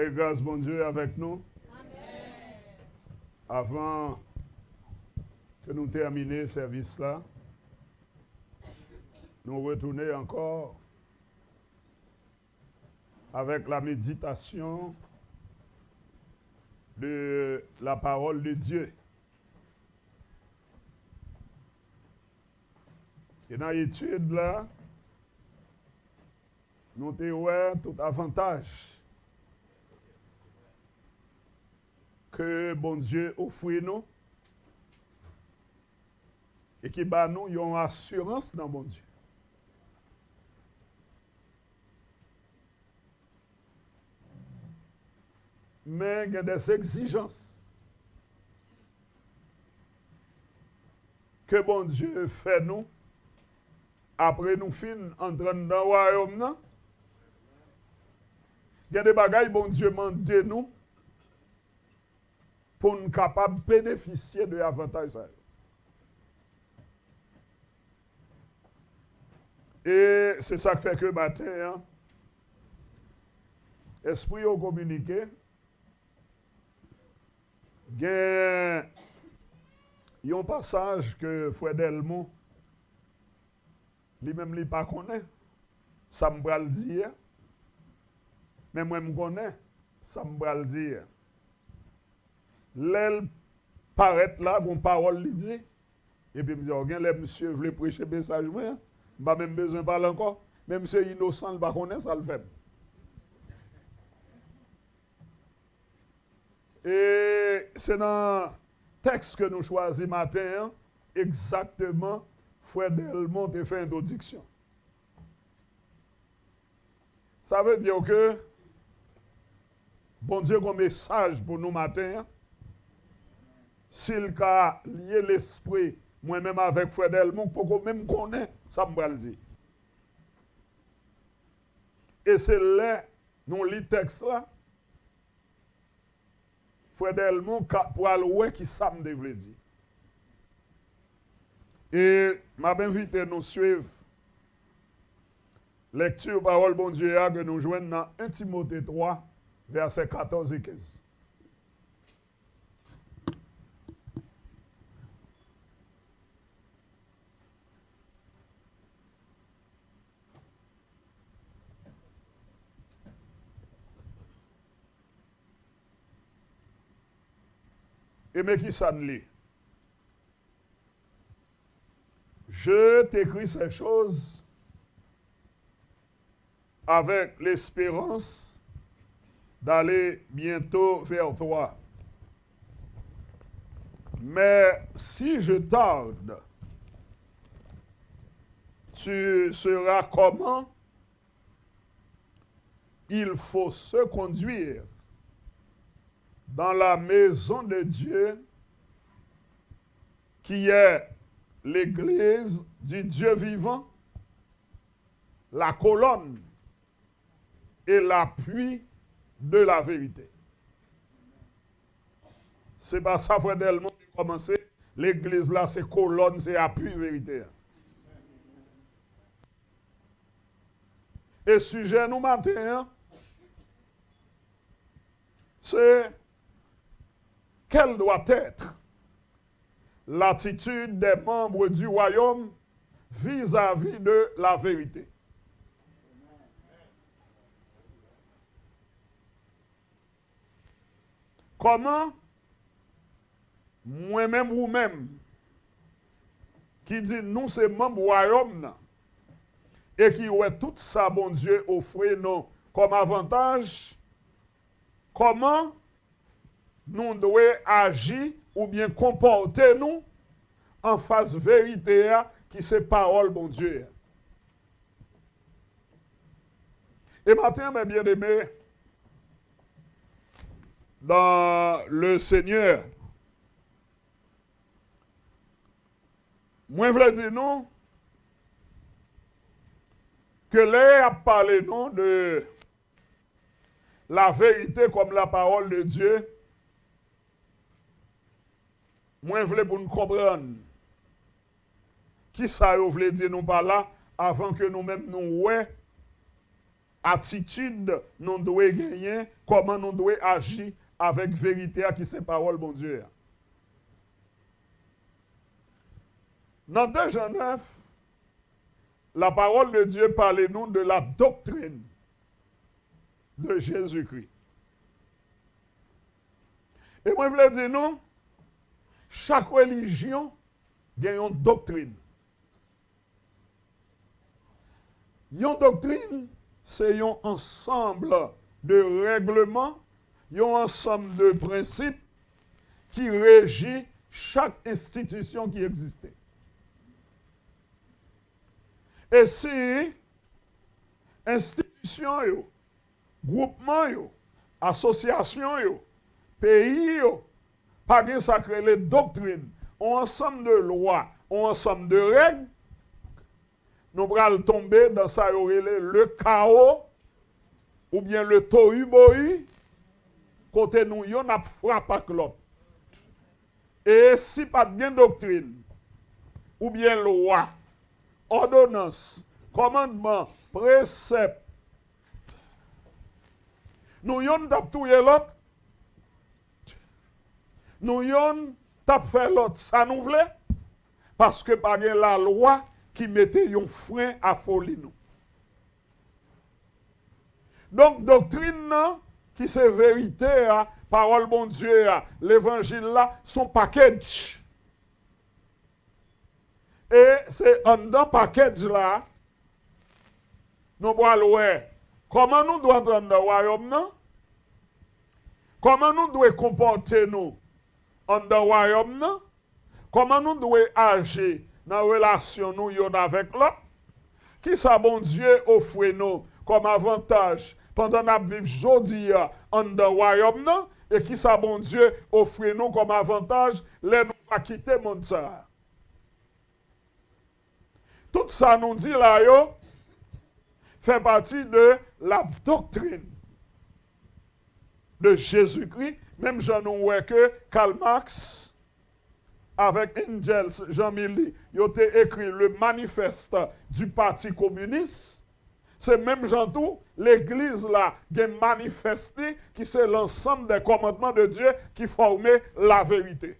Et grâce, bon Dieu, avec nous. Amen. Avant que nous terminions ce service-là, nous retournons encore avec la méditation de la parole de Dieu. Et dans l'étude là, nous avons tout avantage que bon Dieu offre nous et qui bat nous une assurance dans bon Dieu. Mais il y a des exigences que bon Dieu fait nous après nous fin entrer dans le royaume. Il y a des bagailles bon Dieu demande de nous pour nous capables de bénéficier de l'avantage. Et c'est ça qui fait que matin, esprit au communiqué, il y a un passage que Frère Delmont, lui-même, il ne pas connaît. Ça me le dire. Mais moi, je connais. Ça me le dire. L'aile paraît là, une parole lui dit. Et puis, je me dis, regarde, les monsieur voulait prêcher le message, je n'ai pas même besoin de parler encore. Mais monsieur innocent, il ne pas connaît, ça le fait. Et c'est dans le texte que nous choisissons matin, exactement, Frère Delmont a fait une introduction. Ça veut dire que bon Dieu a un message pour nous matin. S'il a lié l'esprit, moi-même avec Frère Delmont, pour qu'on même connaisse, ça me va le dire. Et c'est là, nous lisons le texte là, Frère Delmont, pour aller voir qui ça me devait dire. Et m'a invité à nous suivre lecture parole bon Dieu que nous joignons dans 1 Timothée 3, versets 14 et 15. Et mais qui ça ne lit? Je t'écris ces choses avec l'espérance d'aller bientôt vers toi. Mais si je tarde, tu seras comment? Il faut se conduire dans la maison de Dieu qui est l'Église du Dieu vivant, la colonne et l'appui de la vérité. C'est pas ça, Frère Delmont, qui a commencé. L'Église là, c'est colonne, c'est appui vérité. Et sujet nous matin, c'est quelle doit être l'attitude des membres du royaume vis-à-vis de la vérité. Comment moi-même ou même qui dit nous c'est membres du royaume et qui ouais tout ça bon Dieu offre nous comme avantage, comment nous devons agir ou bien comporter nous en face vérité qui c'est parole bon Dieu. Et matin, mes bien-aimés, dans le Seigneur, moi je veux dire non que l'air a parlé non de la vérité comme la parole de Dieu. Moi, je voulais pour nous comprendre qui ça vous voulez dire nous par là avant que nous-mêmes nous ouais attitude nous devons gagner, comment nous devons agir avec vérité qui c'est parole bon Dieu. Dans 2 Jean 9, la parole de Dieu parle nous de la doctrine de Jésus-Christ. Et moi, je voulais dire non, chaque religion a une doctrine. Une doctrine, c'est un ensemble de règlements, un ensemble de principes qui régit chaque institution qui existait. Et si institution, groupement, association, pays, pas de sacré les doctrines, un ensemble de lois, un ensemble de règles, nous allons tomber dans ça, le chaos, ou bien le tohu-bohu, côté nous, on a frappé avec l'autre. Et si pas de doctrine, ou bien loi, ordonnance, commandement, précepte, nous yon tap touye l'autre, nous yon tap fait l'autre, ça nous voulait, parce que par la loi qui mettait un frein à folie nous. Donc, doctrine, qui c'est vérité, parole bon Dieu, l'évangile là, son package. Et c'est un dans package là, nous allons voir comment nous devons entrer dans le royaume, comment nous devons comporter nous dans le royaume, comment nous devons agir dans la relation nous avec l'autre, qui ça bon Dieu offre nous comme avantage pendant que nous vivons aujourd'hui dans le royaume, et qui ça bon Dieu offre nous comme avantage les nous va quitter le monde. Tout ça nous dit là, yo, fait partie de la doctrine de Jésus-Christ. Même j'en ai que Karl Marx, avec Engels, Jean-Milly, ils ont écrit le manifeste du Parti communiste. C'est même Jean tout, l'Église là, qui est manifesté, qui c'est l'ensemble des commandements de Dieu qui formaient la vérité.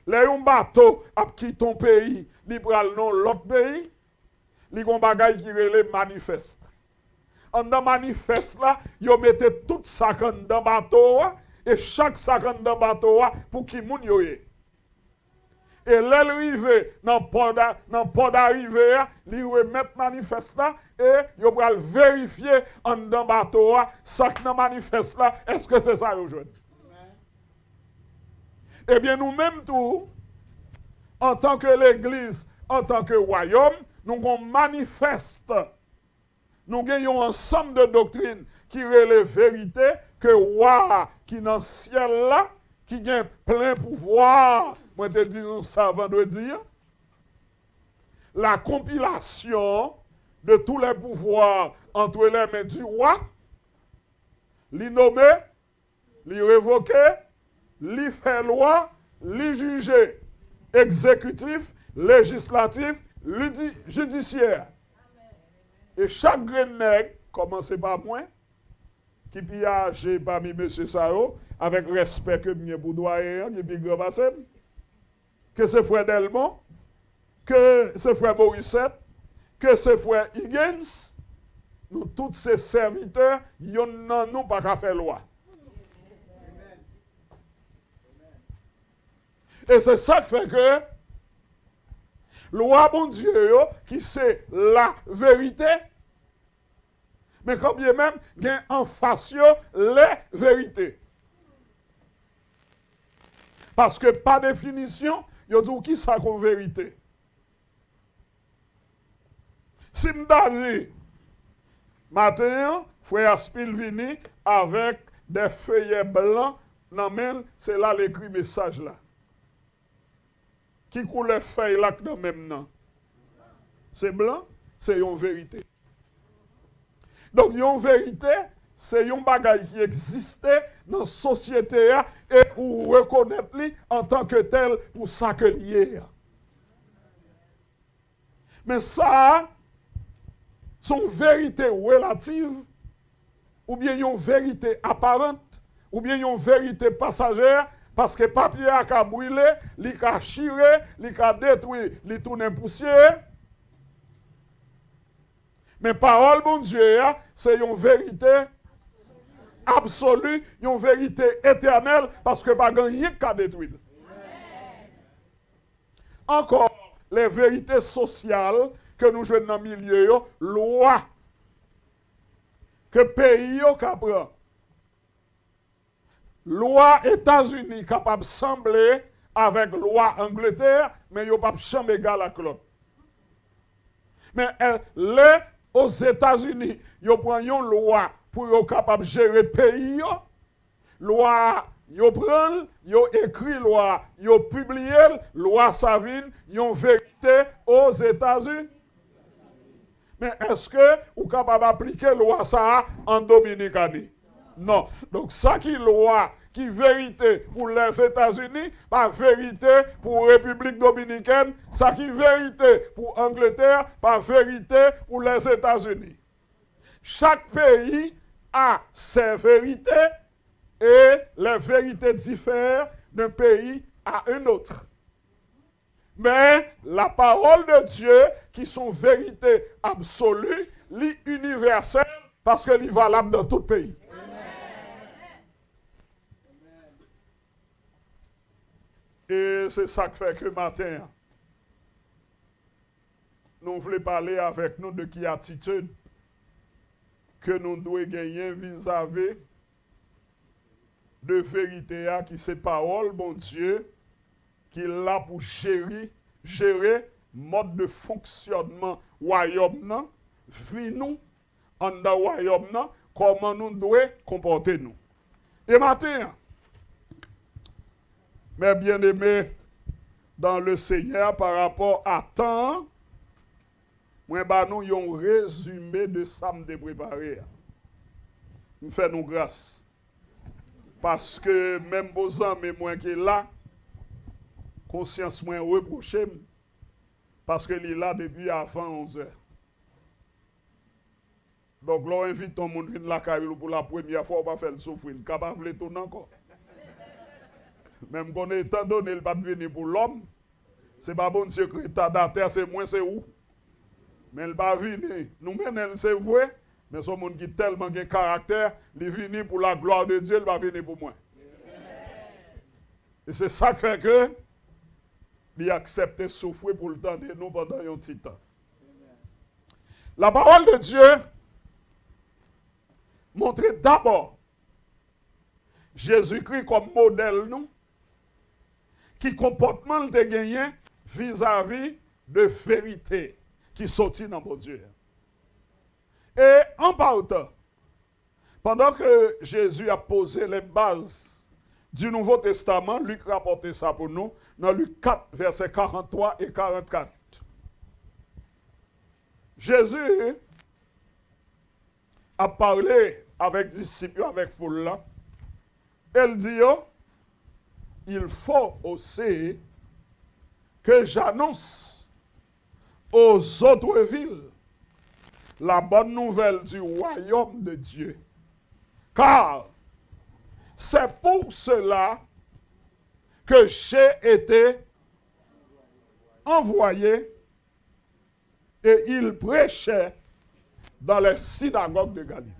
Les un bateau a quitté ton pays, li pral non l'autre pays, li gon bagay qui relè manifeste. En dans manifeste là, yo mette tout ça dans bateau et chaque sac dans bateau pour qui moun yo yé. Et l'arrivée dans port d'arrivée, li remet manifeste là et yo pral vérifier en dans bateau sac dans manifeste là, est-ce que c'est ça yo joine? Eh bien, nous-mêmes, tout, en tant que l'Église, en tant que royaume, nous manifeste. Nous gagnons un ensemble de doctrines qui relèvent vérité, que roi qui dans le ciel là, qui a plein pouvoir, moi te dis ça vendredi, la compilation de tous les pouvoirs entre les mains du roi, l'y nommer, l'y révoquer, li fait loi, li juger, exécutif, législatif, judiciaire. Et chaque nègre, commencez par moi, qui piage parmi M. Sao, avec respect que bien pour doyen, qui est grand passé, que c'est frère Delmont, que c'est frère Morissette, que c'est frère Higgins, nous tous ces serviteurs, y'en nous pas qu'à faire loi. Et c'est ça qui fait que le roi bon Dieu, qui c'est la vérité, mais quand bien même, il y a en face les vérités. Parce que par définition, il y a dit qui ça comme vérité. Si je dis, matin, frère Spilvini, avec des feuillets blancs, c'est là l'écrit message là. Qui coule feuille là dans même nom? C'est blanc, c'est une vérité. Donc, une vérité, c'est une bagaille qui existait dans la société et pour reconnaître en tant que tel pour ça que lié. Mais ça, son vérité relative, ou bien une vérité apparente, ou bien une vérité passagère, parce que papier a brûlé, il a chiré, il a détruit, il tourne poussière. Mais parole, bon Dieu, c'est une vérité absolue, une vérité éternelle, parce que pas rien qu'à détruire. Encore, les vérités sociales que nous jouons dans le milieu, loi, que pays prend. Loi États-Unis capable de sembler avec loi Angleterre, mais il pas jamais égal à l'autre. Mais les aux États-Unis, ils prennent une loi pour être capable de gérer le pays. Loi, ils prennent, ils écrit loi, ils publient loi Savine, ils ont vérité aux États-Unis. Mais est-ce que vous êtes capable d'appliquer loi ça en Dominicanie? Non. Donc, ça qui est loi, qui est vérité pour les États-Unis, pas vérité pour la République dominicaine, ça qui est vérité pour l'Angleterre, pas vérité pour les États-Unis. Chaque pays a ses vérités et les vérités diffèrent d'un pays à un autre. Mais la parole de Dieu, qui sont vérités absolues, universelles, parce qu'elle est valable dans tout pays. Et c'est ça qui fait que matin, nous voulons parler avec nous de qui attitude que nous devons gagner vis-à-vis de vérité qui c'est parole, bon Dieu, qui est là pour gérer mode de fonctionnement royaume, vie nous, en dans royaume, comment nous devons comporter nous. Et matin, mes bien-aimés dans le Seigneur, par rapport à temps, moi, nous avons un résumé de ça me préparé. Nous faisons grâce. Parce que même vos amis, moi qui est là, conscience moins reproché, parce qu'il est là depuis avant 11 heures. Donc, là, on invite tout le monde à venir la carrière pour la première fois, on va faire le souffrir. Il est capable de tourner encore. Même qu'on est étant donné, il ne va pas venir pour l'homme. Ce n'est pas bon Dieu que l'État c'est moins, c'est où. Mais il va venir. Nous-mêmes, c'est vrai. Mais ce monde qui tellement de caractère, il vient pour la gloire de Dieu, il va venir pour moi. Et c'est ça qui fait que il accepte de souffrir pour le temps de nous pendant un petit temps. La parole de Dieu montre d'abord Jésus-Christ comme modèle nous, qui comportement le gagné vis-à-vis de vérité qui sortit dans mon Dieu. Et en partant, pendant que Jésus a posé les bases du Nouveau Testament, Luc rapporte ça pour nous, dans Luc 4, versets 43 et 44. Jésus a parlé avec disciples, avec foule là. Elle dit, il faut aussi que j'annonce aux autres villes la bonne nouvelle du royaume de Dieu. Car c'est pour cela que j'ai été envoyé et il prêchait dans les synagogues de Galilée.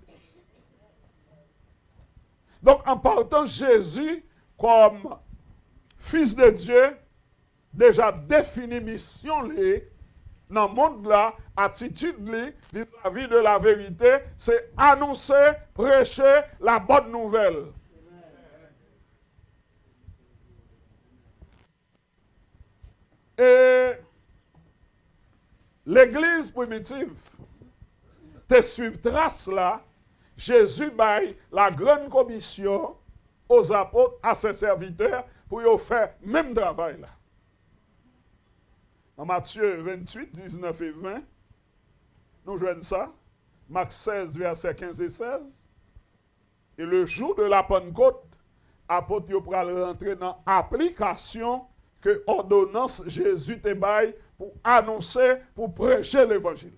Donc, en partant Jésus comme Fils de Dieu, déjà défini mission dans le monde là, attitude vis-à-vis de la vérité, c'est annoncer, prêcher la bonne nouvelle. Et l'église primitive te suivre trace là, Jésus baille la grande commission aux apôtres, à ses serviteurs, pour y faire même travail là. Dans Matthieu 28, 19 et 20, nous jouons ça. Marc 16, versets 15 et 16. Et le jour de la Pentecôte, apôtre yo pral rentrer dans l'application que ordonnance Jésus te baille pour annoncer, pour prêcher l'évangile.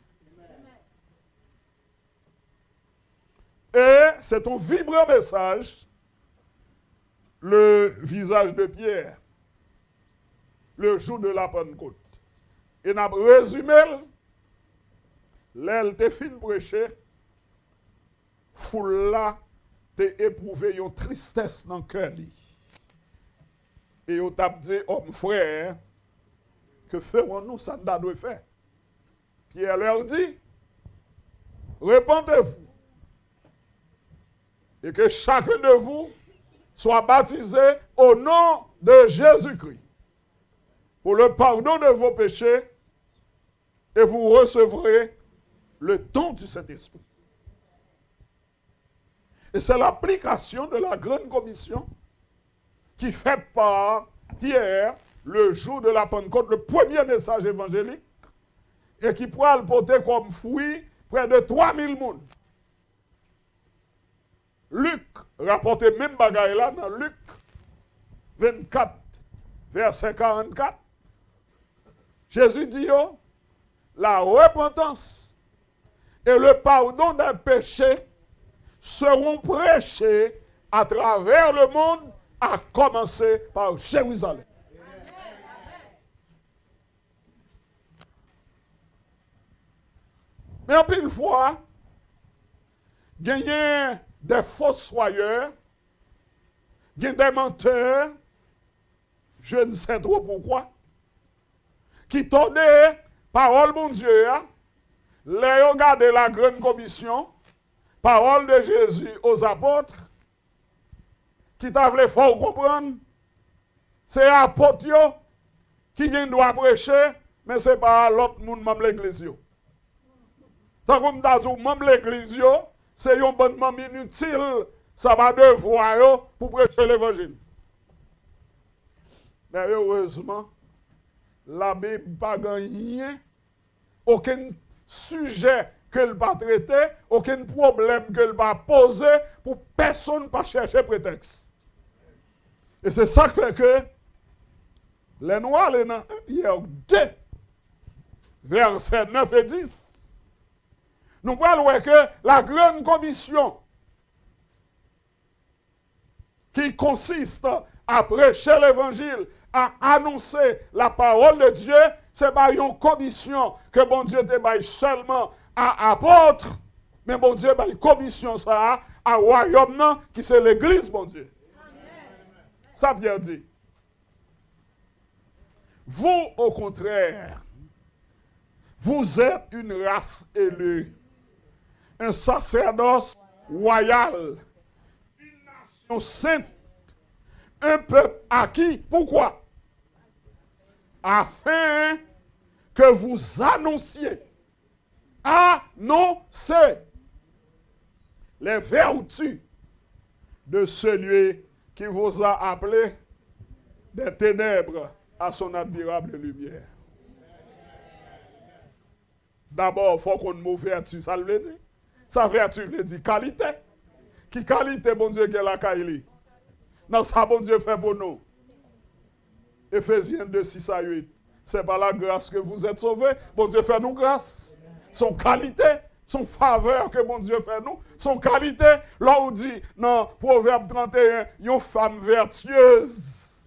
Et c'est un vibrant message, le visage de Pierre, le jour de la Pentecôte. Et n'a résumé, l'aile te fin prêché, foule là, te éprouvé une tristesse dans le cœur. Et on t'a dit, homme frère, que ferons-nous, ça ne doit faire. Pierre leur dit, répentez-vous. Et que chacun de vous soit baptisé au nom de Jésus-Christ pour le pardon de vos péchés et vous recevrez le don du Saint-Esprit. Et c'est l'application de la grande commission qui fait par Pierre le jour de la Pentecôte, le premier message évangélique, et qui pourra le porter comme fruit près de 3000 personnes. Luc rapporte même bagaille là dans Luc 24, verset 44. Jésus dit, la repentance et le pardon des péchés seront prêchés à travers le monde, à commencer par Jérusalem. Mais en pile fois, gagner des fossoyeurs, des menteurs, je ne sais trop pourquoi, qui tonnaient parole mon Dieu, les regarde la grande commission, parole de Jésus aux apôtres, qui t'avaient fort comprendre, c'est apôtres qui doivent prêcher, mais ce n'est pas l'autre monde, même l'église. Tant que nous même l'église, c'est un bon moment inutile, ça va devoir pour prêcher l'évangile. Mais heureusement, la Bible n'a pas gagné aucun sujet qu'elle va traiter, aucun problème qu'elle va poser pour personne ne pas chercher prétexte. Et c'est ça qui fait que les Noirs, les dans 1 Pierre 2, versets 9 et 10, nous voyons que la grande commission qui consiste à prêcher l'évangile, à annoncer la parole de Dieu, c'est pas une commission que bon Dieu te seulement à apôtres, mais bon Dieu une commission ça à royaume qui c'est l'église bon Dieu. Amen. Ça veut dire, vous au contraire, vous êtes une race élue, un sacerdoce royal, une nation sainte, un peuple acquis. Pourquoi? Afin que vous annonciez, annoncez les vertus de celui qui vous a appelé des ténèbres à son admirable lumière. D'abord, il faut qu'on ait vertu, ça veut dire. Sa vertu veut dire qualité. Qui qualité, bon Dieu, qu'elle a qualité? Non, ça, bon Dieu, fait pour nous. Éphésiens 2, 6 à 8. C'est par la grâce que vous êtes sauvés. Bon Dieu, fait nous grâce. Son qualité, son faveur que bon Dieu fait nous. Son qualité, là où dit, dans Proverbe 31, une femme vertueuse.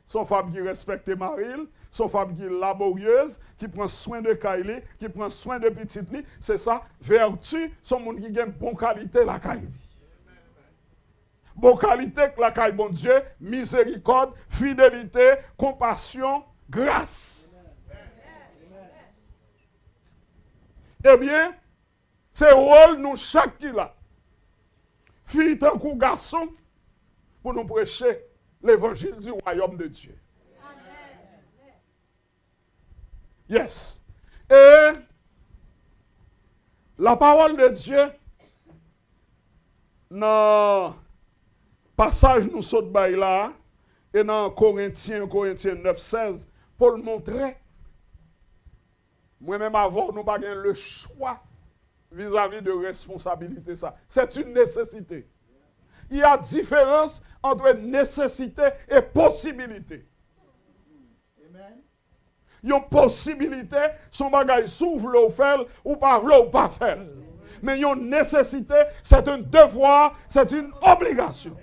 Son femme qui respecte Marie, son femme qui est laborieuse, qui prend soin de Kaili, qui prend soin de petite li, c'est ça, vertu, son monde qui a une bonne qualité la Kaili. Bonne qualité la Kaili, bon Dieu, miséricorde, fidélité, compassion, grâce. Eh bien, c'est rôle nous chaque qui là. Fille tant que garçon, pour nous prêcher l'évangile du royaume de Dieu. Yes. Et la parole de Dieu, dans passage nous saute là, et dans Corinthiens 9, 16, pour le montrer, moi-même avant, nous n'avons pas le choix vis-à-vis de responsabilité. Ça. C'est une nécessité. Il y a différence entre nécessité et possibilité. Amen. Il y a une possibilité, son bagage s'ouvre ou fait, ou pas faire. mais une nécessité, c'est un devoir, c'est une obligation.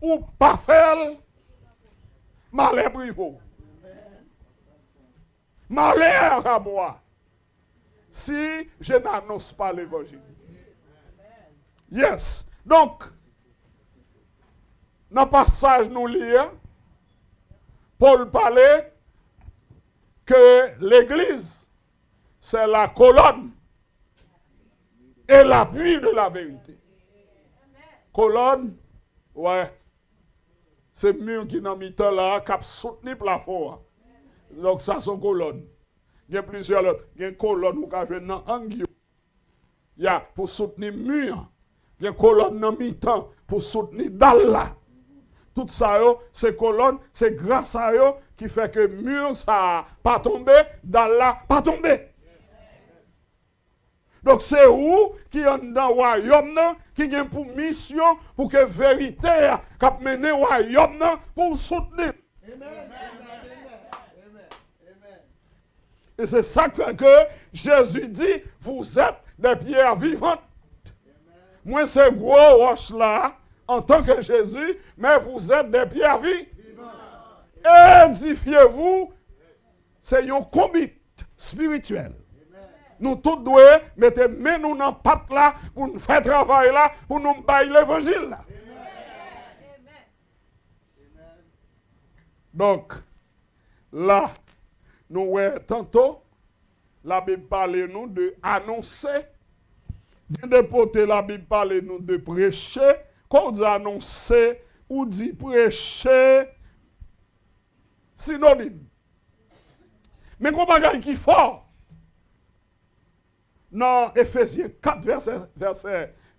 Ou pas faire, malheur privé. Malheur à moi, si je n'annonce pas l'évangile. Yes. Donc, dans le passage nous lisons, Paul parlait que l'Église, c'est la colonne et l'appui de la vérité. Colonne, ouais, c'est mur qui dans mi-temps là, qui a soutenu le plafond. Donc ça, c'est une colonne. Il y a plusieurs autres. Il y a une colonne qui a joué dans l'angle. Il y a pour soutenir le mur. Il y a une colonne dans mi-temps pour soutenir dalle là. Tout ça, c'est colonne, c'est grâce à eux qui fait que le mur, ça pas tombé, dalle là, pas tombé. Donc c'est où qui est dans le royaume qui a pour mission pour que la vérité a mené au royaume pour soutenir. Amen. Et c'est ça qui fait que Jésus dit, vous êtes des pierres vivantes. Moi, c'est gros roche là, en tant que Jésus, mais vous êtes des pierres vivantes. Édifiez-vous, c'est un combat spirituel. Nous tous devons mettre nous dans la patte là, pour nous faire travail là, pour nous bailler l'évangile là. Donc, là, nous voyons tantôt, la Bible parle nous de annoncer, de porter la Bible parle nous de prêcher, quand on dit annoncer ou dit prêcher, synonyme. Mais qu'on bagaille qui fort, dans Ephésiens 4,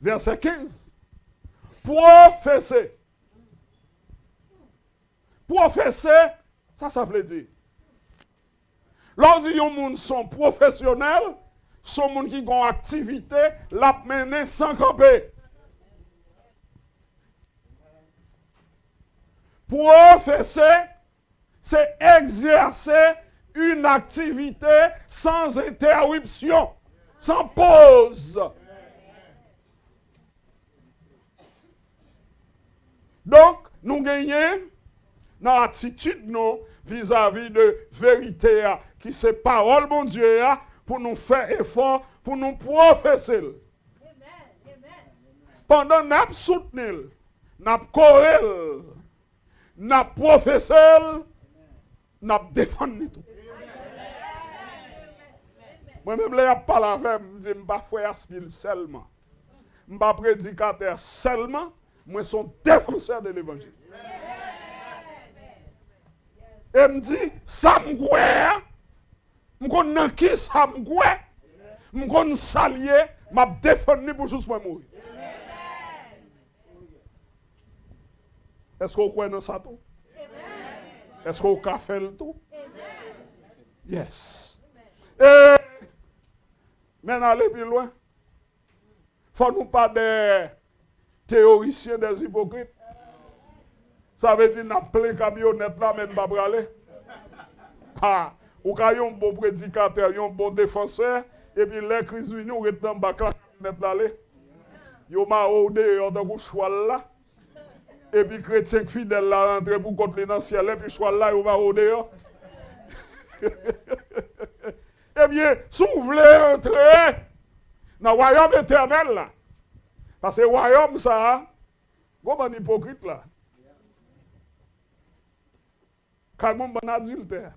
verset 15, professer. Professer, ça veut dire. Lorsque les gens sont professionnels, sont gens qui ont activité, la mener sans camper. Professer, c'est exercer une activité sans interruption, sans pause. Donc, nous gagnons dans l'attitude vis-à-vis de vérité qui c'est parole mon Dieu pour nous faire effort, pour nous professer. Pendant que nous soutenons, nous corrélons, nous professons, nous défendons tout. Moi-même, je ne parle avec moi, je ne dis pas frère Aspil seulement. Je ne suis pas prédicateur seulement, moi je suis défenseur de l'évangile. Et me dit, ça me goûte, je connais qui ça me goûte, je connais salier, je défends pour juste mourir. Est-ce que vous connaissez ça tout? Est-ce que vous avez fait le tout? Yes. Et maintenant, aller plus loin. Faut nous pas des théoriciens, des hypocrites. Ça veut dire qu'on a plein de camionnettes là, mais pas aller. Ah, ou avez un bon prédicateur, un bon défenseur, et puis les crises viennent, on est dans le bac là, camionnettes là. Yo m'a odé, on a un choix là. Et puis chrétien fidèle là rentre pour contre dans le ciel, et puis choix là, on va odé. Eh bien, si vous voulez entrer dans le royaume éternel là, parce que le royaume ça, vous êtes hypocrite là. Car on est un adultère,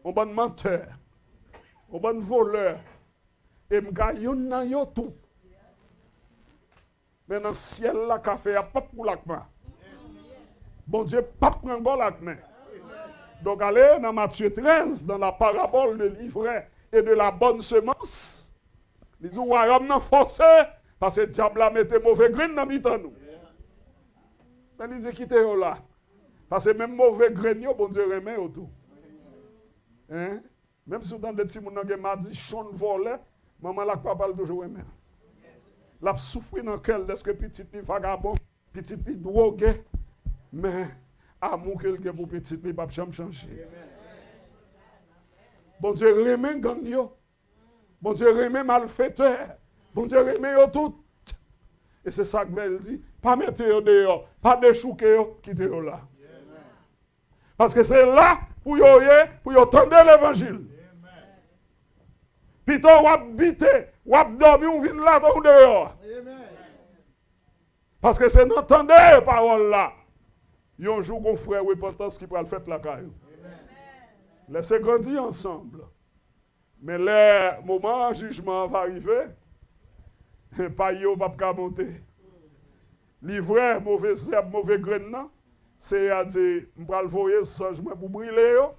on est un menteur, on est un voleur, et on a tout. Mais dans le ciel, la café a pas pour l'acma. Bon Dieu, pas pour bon l'acma. Donc allez dans Matthieu 13, dans la parabole de l'ivraie et de la bonne semence. Les royaumes n'ont forcé, parce que le diable a mis mauvais grain dans le nous. Mais il dit quittez là. Parce que même mauvais grain, bon Dieu remet autour. Hein? Même si dans des petits gens qui m'a dit chon volé, maman la papa toujours remet. La souffrir dans le cœur de ce que petit petit vagabond, petit petit drogué, mais amour qu'il a pour petit petit, pas jamais changer. Bon Dieu remet gang yo. Bon Dieu remet malfaiteur. Bon Dieu remet yo tout. Et c'est ça que elle dit. Pas mettre yo dehors. Pas déchouquer yo. Quitter yo là. Parce que c'est là pour yo tendre l'évangile. Puis toi, ou habiter, ou dormir, ou venir là, ou dehors. Parce que c'est n'entendre la parole là. Il y a un jour qu'on frère repentance qui peut le faire la caille. Laissez grandir ensemble. Mais le moment jugement va arriver, pas yo pas monter. Livrer mauvais herbe, mauvais grain, c'est à dire, m'pral voyer changement pour brûler yo,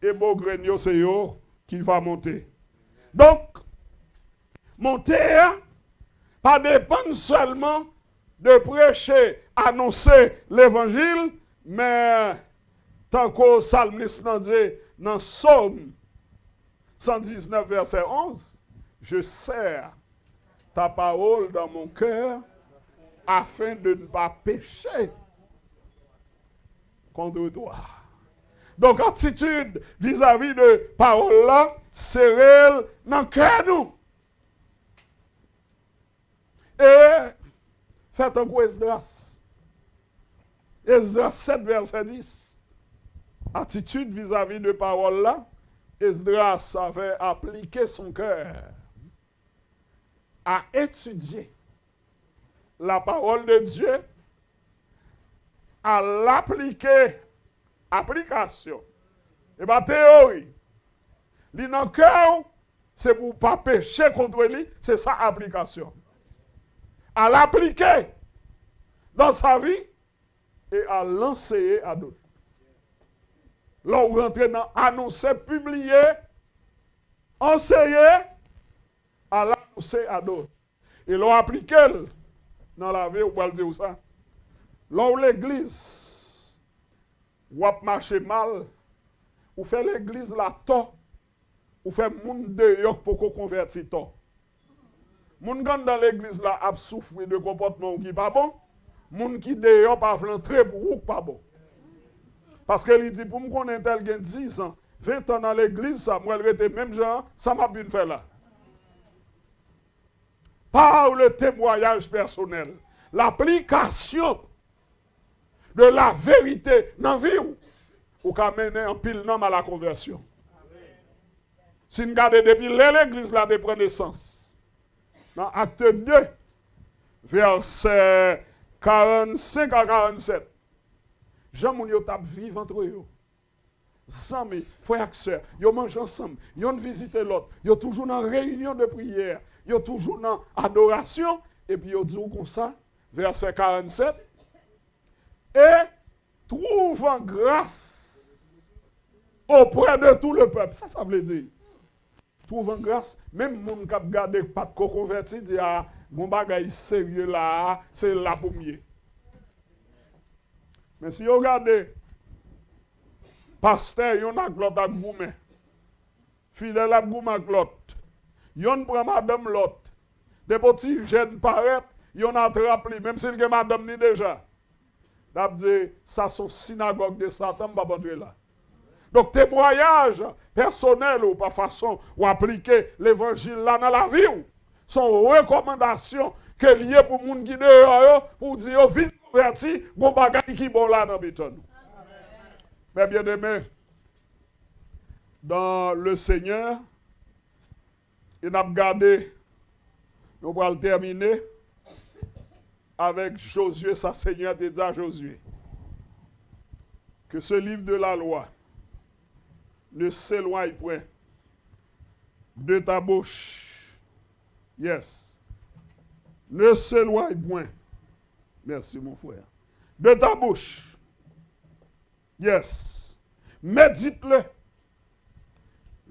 et beau grain yo c'est yo qui va monter. Donc, monter, pas dépendre seulement de prêcher, annoncer l'évangile, mais tant qu'au psalmiste nous dit dans Psaume 119, verset 11, je serre ta parole dans mon cœur afin de ne pas pécher contre toi. Donc, attitude vis-à-vis de parole là, c'est réel dans le cœur nous. Et faites un coup Esdras. Esdras 7, verset 10. Attitude vis-à-vis de parole là, Esdras avait appliqué son cœur à étudier la parole de Dieu, à l'appliquer, application. Et bien, théorie. Li nan cœur, c'est pour ne pas pécher contre lui, c'est sa application. À l'appliquer dans sa vie et à l'enseigner à d'autres. Là, on rentre dans annoncer, publier, enseigner, à l'annoncer à d'autres. Et l'on applique dans la vie, on va le dire ça. Là où l'église, ou a marché mal, ou fait l'église la tort, ou fait moun dehors pour qu'on convertit tort. Moun dans l'église là a souffert de comportement qui pas bon, moun qui dehors pas rentrer pour pas bon. Parce que il dit pour me connaître tel gen 10 ans, 20 ans dans l'église, ça moi était même genre, ça m'a bien fait là. Par le témoignage personnel, l'application de la vérité dans la vie, ou qu'a mené un pile nom à la conversion. Si nous regardons depuis l'église là de prendre naissance, dans Acte 2, verset 45 à 47, Jean moun yo tap vivre entre eux. Zami, frères et sœurs, yo mangent ensemble, yo visite l'autre, yo toujours dans réunion de prière, yo toujours dans adoration, et puis yo dit comme ça, verset 47, et trouvant grâce auprès de tout le peuple. Ça veut dire. Trouvant grâce, même moun k'ap gade pas de converti, dit ah, mon bagay sérieux là, c'est là pour mieux. Mais si vous regardez, pasteur, yon a l'autre à goumé, fidèle à goumé à l'autre, yon prend madame l'autre, des petits jeunes paraître, yon attrape lui, même s'il y a madame ni déjà. D'ab dit, ça sont synagogue de Satan, pas entrer là. Donc, témoignage personnel ou par façon ou appliquer l'évangile là dans la vie, sont recommandations que liées pour les gens qui dehors, pour dire, vite converti, bon bagay qui bon là dans béton. Mais bien aimé, dans le Seigneur, il a gardé, nous allons terminer avec Josué, sa Seigneur dit à Josué, que ce livre de la loi ne s'éloigne point de ta bouche. Yes. Ne s'éloigne point. Merci mon frère. De ta bouche. Yes. Médite-le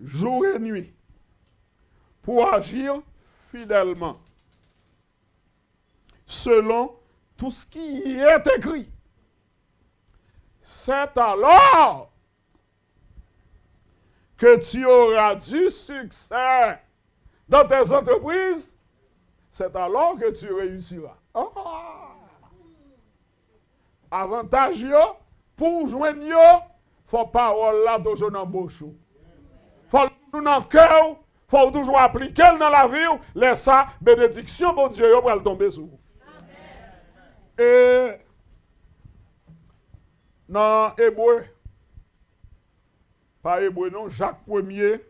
jour et nuit pour agir fidèlement selon tout ce qui y est écrit. C'est alors que tu auras du succès dans tes entreprises. C'est alors que tu réussiras. Oh. Avantage pour joindre yo, faut parole là de jeune embauche. Faut nous dans cœur, faut toujours appliquer dans la vie, laisse ça, bénédiction, bon Dieu, va le tomber sur vous. Et dans Hébreu, pas Hébreu, non, Jacques 1er,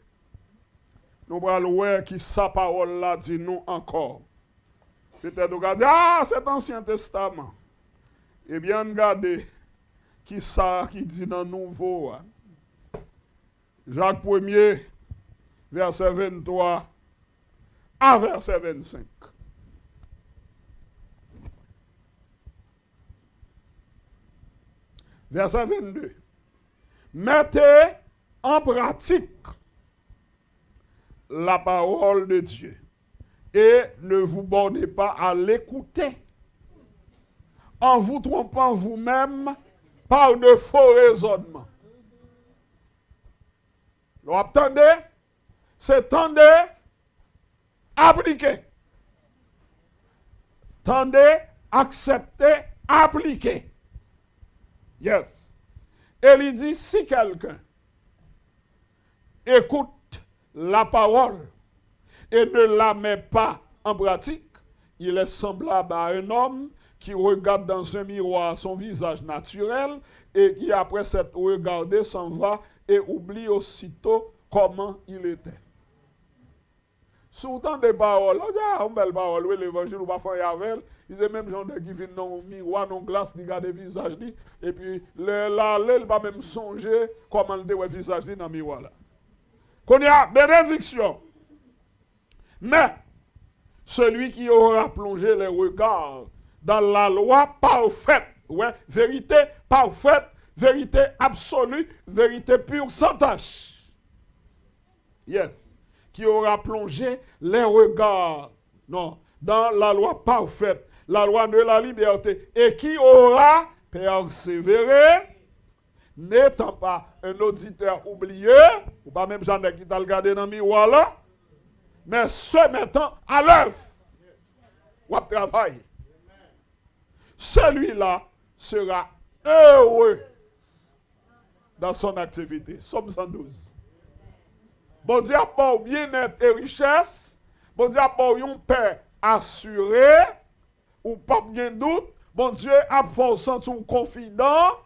nous allons voir qui sa parole là dit nous encore. Peut-être nous allons dire, ah, c'est l'Ancien Testament. Eh bien, regardez qui ça qui dit dans le Nouveau. Jacques 1er, verset 23 à verset 25. Verset 22. Mettez en pratique la parole de Dieu et ne vous bornez pas à l'écouter en vous trompant vous-même par de faux raisonnements. Vous attendez? C'est tendez, appliquer. Tendez, accepter, appliquer. Yes. Et il dit, si quelqu'un écoute la parole et ne la met pas en pratique, il est semblable à un homme qui regarde dans un miroir son visage naturel et qui, après s'être regardé, s'en va et oublie aussitôt comment il était. Souvent des paroles, on dit, ah, une belle parole, oui, l'évangile, ou pas faire avec. Ils ont même gens qui viennent dans le miroir, dans la glace, ils regardent le visage, et puis là, il va même songer comment il le visage dans le miroir. Là. Qu'on y a bénédiction. Mais, celui qui aura plongé les regards dans la loi parfaite, ouais, vérité parfaite, vérité absolue, vérité pure, sans tache. Yes. Qui aura plongé les regards non, dans la loi parfaite, la loi de la liberté, et qui aura persévéré, n'étant pas un auditeur oublié, ou pas même j'en ai qui t'a regardé dans le miroir là, mais se mettant à l'œuvre, ou à travail. Celui-là sera heureux dans son activité. Somme 112. Bon Dieu a pas bien-être et richesse. Bon Dieu a pas un père assuré ou pas bien doute. Bon Dieu a forçant ou confident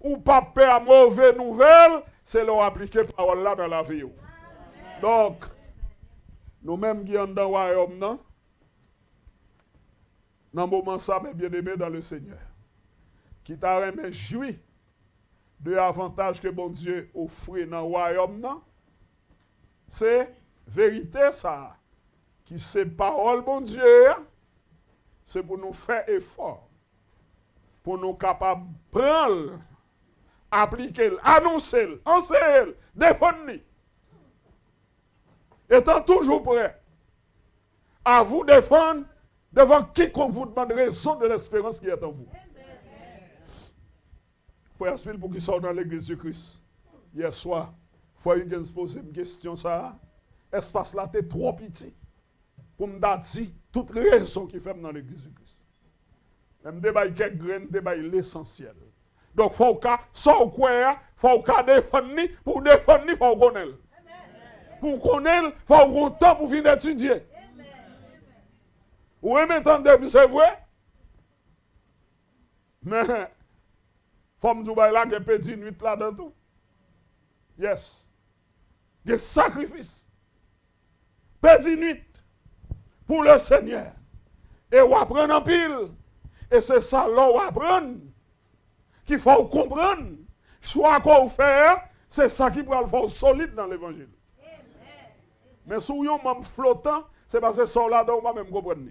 ou pas peur mauvaise nouvelle. C'est leur appliquer parole là dans la vie. Donc, nous-mêmes qui sommes dans le royaume, dans le moment ça, bien aimé dans le Seigneur, qui t'a remis joui de l'avantage que bon Dieu offre dans le royaume, c'est vérité ça. Qui c'est parole, bon Dieu, c'est pour nous faire effort, pour nous capables de prendre, appliquer, annoncer, enseigner, défendre. Étant toujours prêt à vous défendre devant quiconque vous demande raison de l'espérance qui est en vous. Frère Aspil, pour qui sont dans l'église de Christ, hier soir, il faut se poser une question, ça. Espace là, t'es trop petit pour me dire toutes les raisons qui fait dans l'église de Christ. Même débat quelques graines, débat l'essentiel. Donc, il faut qu'à sans quoi, faut qu'à défendre, pour défendre, il faut connaître. Pour connaître, il faut un temps pour venir étudier. Vous m'entendez, c'est vrai? Mais, faut me dire là qu'il y a petit nuit là dans tout. Yes. Des sacrifices. Petit nuit pour le Seigneur. Et on apprend en pile. Et c'est ça l'on apprend. Qu'il faut comprendre. Choix qu'on fait, c'est ça qui va le faire solide dans l'évangile. Mais si vous êtes même flottant, c'est parce que ça là-dedans, on ne va même comprendre.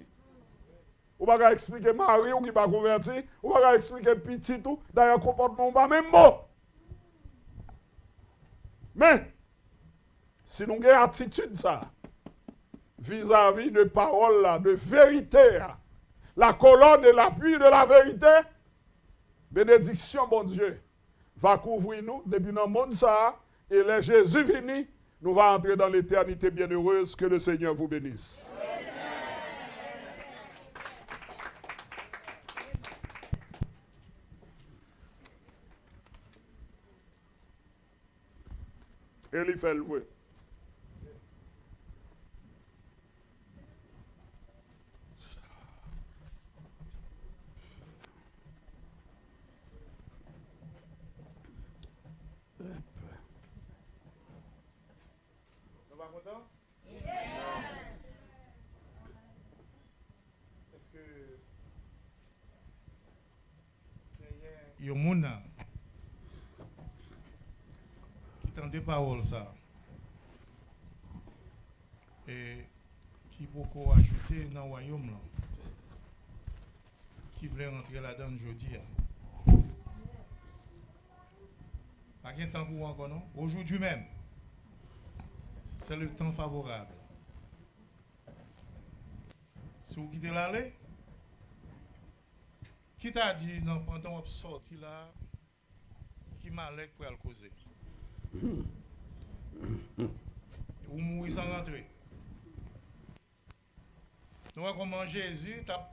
On ne va pas expliquer Marie ou qui va convertir. On ne va pas expliquer petit tout. D'ailleurs, comportement, on va même mot. Mais, si nous avons une attitude, ça, vis-à-vis de paroles, là, de vérité, la colonne et l'appui de la vérité, bénédiction, bon Dieu, va couvrir nous depuis dans le monde, ça, et les Jésus vini, nous va entrer dans l'éternité bienheureuse. Que le Seigneur vous bénisse. Et il fait le vrai. pas content? Est-ce que il y a un monde qui tend des paroles ça et qui beaucoup ajouter dans le royaume là, qui voulait rentrer là-dedans aujourd'hui. Pas de temps pour encore non? Aujourd'hui même, c'est le temps favorable. Si vous quittez l'allée, qui t'a dit non, pendant qu'on sorti là, qui m'a l'air pour le causer? Ou mourir sans rentrer. Nous voyons comment Jésus t'a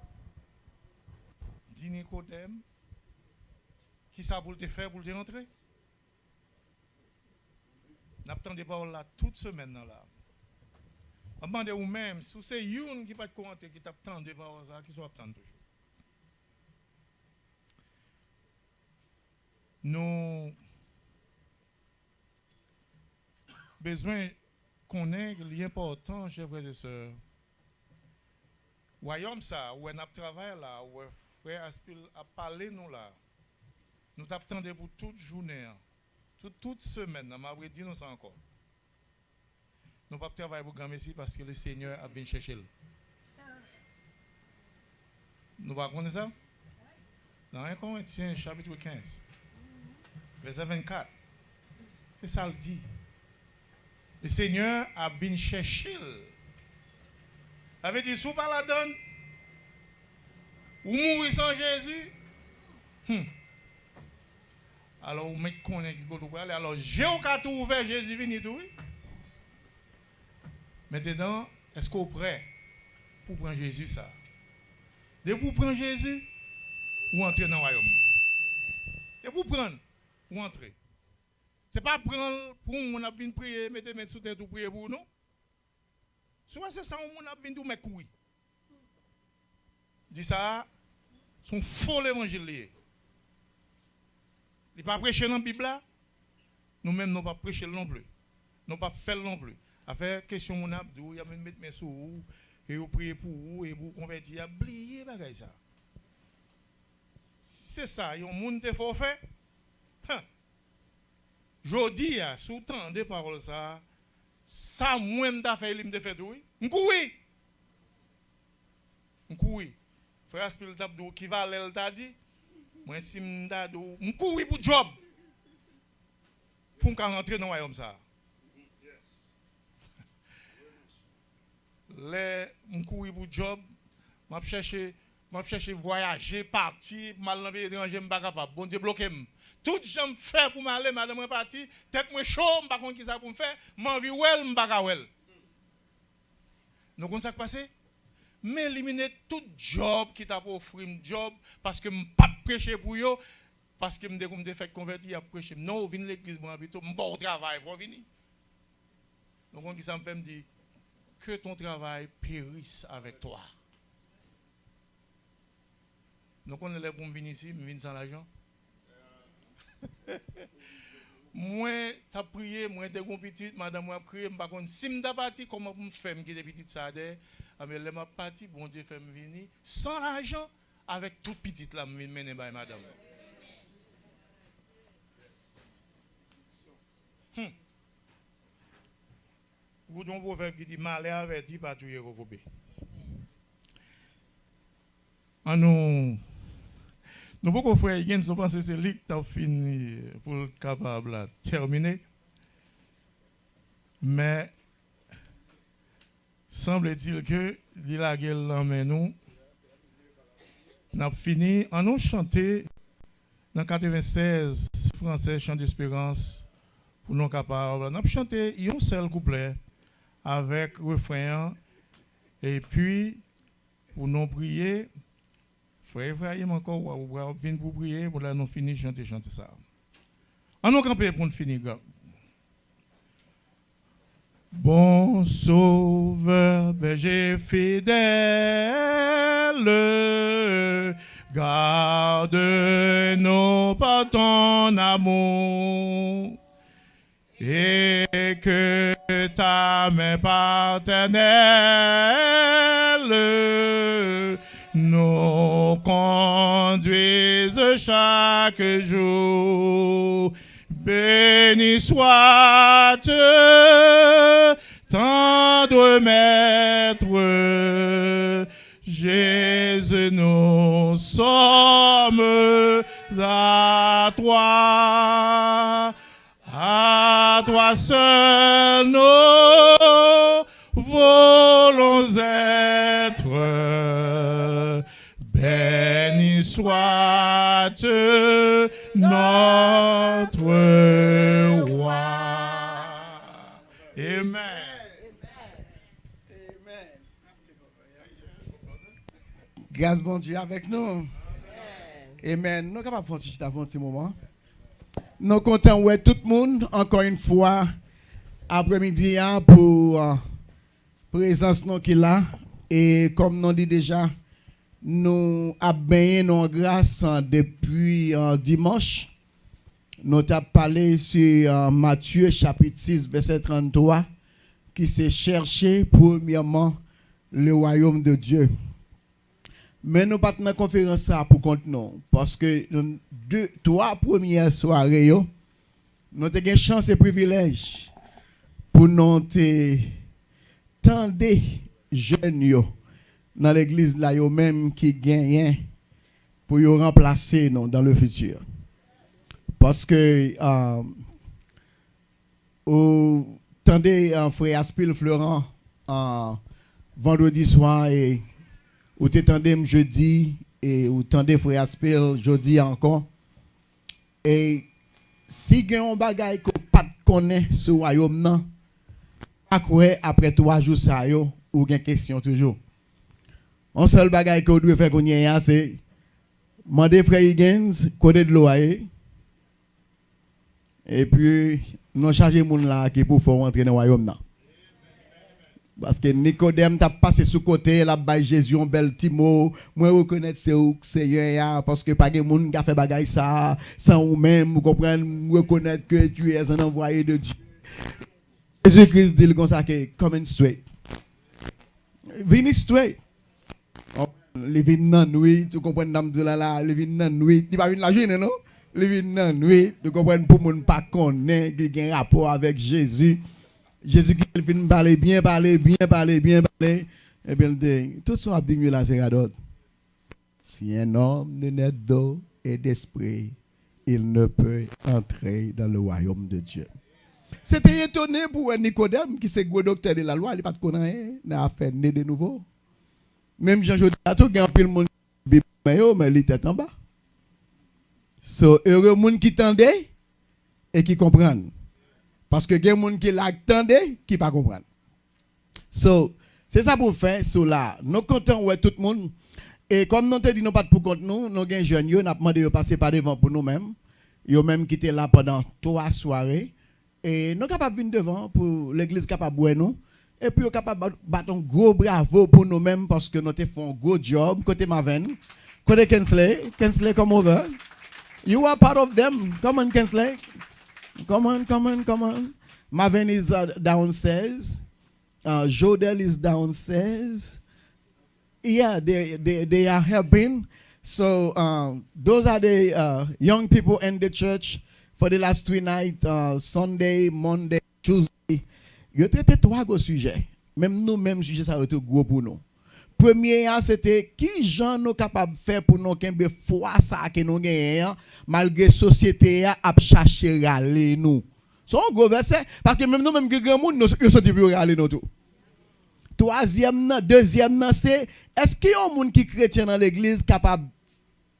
dit Nicodème, qui ça pour te faire pour te rentrer? N'attendez des paroles là toute semaine là. Demandez ou même si c'est une qui va te commenter qui t'attend des paroles là qui sont attendre toujours. Nous besoin qu'on ait l'important, chers frères et sœurs. Royaume ça, où on a travaillé là, où frère Aspil a parlé nous là. Nous t'attendons pour toute journée. Toute semaine, je vais dire nous ça encore. Nous ne pouvons pas travailler pour grand Messie parce que le Seigneur a bien cherché. Nous ne pouvons pas connaître ça? Dans 1 Corinthiens chapitre 15, verset 24, c'est ça le dit. Le Seigneur a bien cherché. Ça veut dire, si vous ne la donne, ou mourir sans Jésus, alors, vous mettez qu'on est qui peut aller. Alors, j'ai tout ouvert, Jésus venu tout. Maintenant, est-ce que vous êtes prêt pour prendre Jésus ça? De vous prendre Jésus, ou entrer dans le royaume. De vous prendre, ou entrer. Ce n'est pas prendre pour nous, on a venu prier, mettez mes sous tête ou prier pour nous. Soit c'est ça, on a venu tout mettre couille. Dit ça, son faux évangile. Il n'est pas prêché dans la Bible là. Nous-mêmes, nous ne pas prêcher non plus. Nous ne pas faire non plus. À faire question, on a dit, il y a mettre mes sous, et vous priez pour vous, et vous convertir, à oublier ça. C'est ça, il y a un monde qui est forfait. Je dis, sous temps de paroles ça, ça, moi, je fait, il me fait tout. Je frère Aspil Tabdou, qui va aller, t'a dit. Moi, si je cours pour job, pour rentrer dans le royaume. Je cours pour job, je cherche voyager, partir, mal dans les étrangers, je ne suis pas capable. Bon Dieu, bloqué. Tout ce que je fais pour m'aller, madame, je parti, tête moi chaud, je ne sais pas qui ça pour me faire, je m'envie well, je ne sais pas well. Nous comment ça passé? Mais éliminer tout job qui t'a offert un job parce que je ne pas prêcher pour eux, parce que je me fait convertir à prêcher. Non, je viens à l'église, je suis au travail, je venir. Donc, ça me fait me dire que ton travail périsse avec toi. Donc, on est là pour venir ici, je viens sans l'argent. Moi, tu as prié, moi, je suis petit, madame, moi, prié, je ne sais pas si je suis parti, comment je fais, je suis petit, ça mais je suis parti, bon Dieu fait me venir, sans l'argent, avec toute petite là, je viens mener madame. Vous avez un proverbe qui dit, malheur avec dit, pas tout y est. Nous beaucoup frères, ils nous pensent que c'est lui qui a fini pour être capable de terminer. Mais semble-t-il que il a gueule nous. Nous avons fini en nous chanter dans 96 français chant d'espérance pour nous capables. Nous avons chanté un seul couplet avec refrain et puis pour nous prier. Frère, il m'a encore venir pour prier, pour nous finir chanter ça. On nous camper pour nous finir. Bon sauveur, berger fidèle, garde-nous par ton amour et que ta main paternelle nous conduise chaque jour. Béni soit tendre maître, Jésus, nous sommes à toi seul nous voulons être. Béni soit notre roi. Amen. Grâce bon Dieu avec nous. Amen. Nous sommes capables de faire un petit moment. Nous sommes contents de tout le monde, encore une fois, après-midi, pour la présence qui est là. Et comme nous dit déjà, nous avons baigné nos grâces depuis dimanche. Nous avons parlé sur Matthieu chapitre 6, verset 33, qui s'est cherché premièrement le royaume de Dieu. Mais nous pas dans la conférence pour compte non, parce que trois premières soirées, nous avons une chance et privilège pour nous tendre jeunes dans l'église là, même qui gagnent pour y remplacer nous dans le futur. Parce que tendez frère Aspil Florent vendredi soir et ou t'entendez jeudi et ou tendez frère Aspil jeudi encore. Et si gen un bagay ko pas connaît sur royaume nan, après 3 jours ça yo ou gen question toujours. Un seul bagay que vous devez faire qu'on y a, c'est demander frère Higgins côté de l'eau et puis nous charger moun là qui pour faire rentrer dans le royaume là. Parce que Nicodème t'a passé sous côté la baille Jésus un bel petit mot, moi reconnaître c'est où Seigneur parce que pas de monde qui a fait bagaille ça sans ou même comprendre reconnaître que tu es un envoyé de Dieu. Jésus-Christ dit comme ça que come straight. Vini straight. Les vins non nuit, tu comprends d'Amdoula là, les vins non nuit, tu pas une la journée non? Les vins non nuit, tu comprends pour moun pas connaît qui a un rapport avec Jésus. Jésus qui vient parler bien, et bien il dit tout ça a dit mieux là c'est radot. Si un homme ne naît d'eau et d'esprit, il ne peut entrer dans le royaume de Dieu. C'était étonné pour Nicodème qui c'est gros docteur de la loi, il pas de connaître, n'a fait né de nouveau. Même Jean-Jodie a tout gagné le monde mais il était en bas. So heureux monde qui tendait et qui comprennent. Parce que il y a des gens qui l'attendent qui pas comprennent. So c'est ça pour faire so là. Nous comptons ouais tout le monde et comme nous te dit nous pas pour compte nous avons jeunes yo n'a demandé de passer par devant pour nous-mêmes. Yo même qui étaient là pendant 3 soirées et nous capable venir devant pour l'église capable boire nous. Et puis, on est capable de battre un gros bravo pour nous-mêmes parce que nous avons fait un gros job. Côté Maven, côté Kensley, come over. You are part of them. Come on, Kensley. Come on. Maven is downstairs. Jodel is downstairs. Yeah, they are helping. So, those are the young people in the church for the last 3 nights, Sunday, Monday, Tuesday. Yo traité 3 gros sujets. Même nous, même sujet, ça a été gros pour nous. Premier, c'était qui gens nous capables de faire pour nous qu'un foi ça que nous gagnons, malgré la société a cherché à râler nous. C'est un gros verset, parce que même nous, même grand monde, nous sommes pour râler nous tout. Deuxième, c'est est-ce qu'il y a un monde qui chrétien dans l'église capable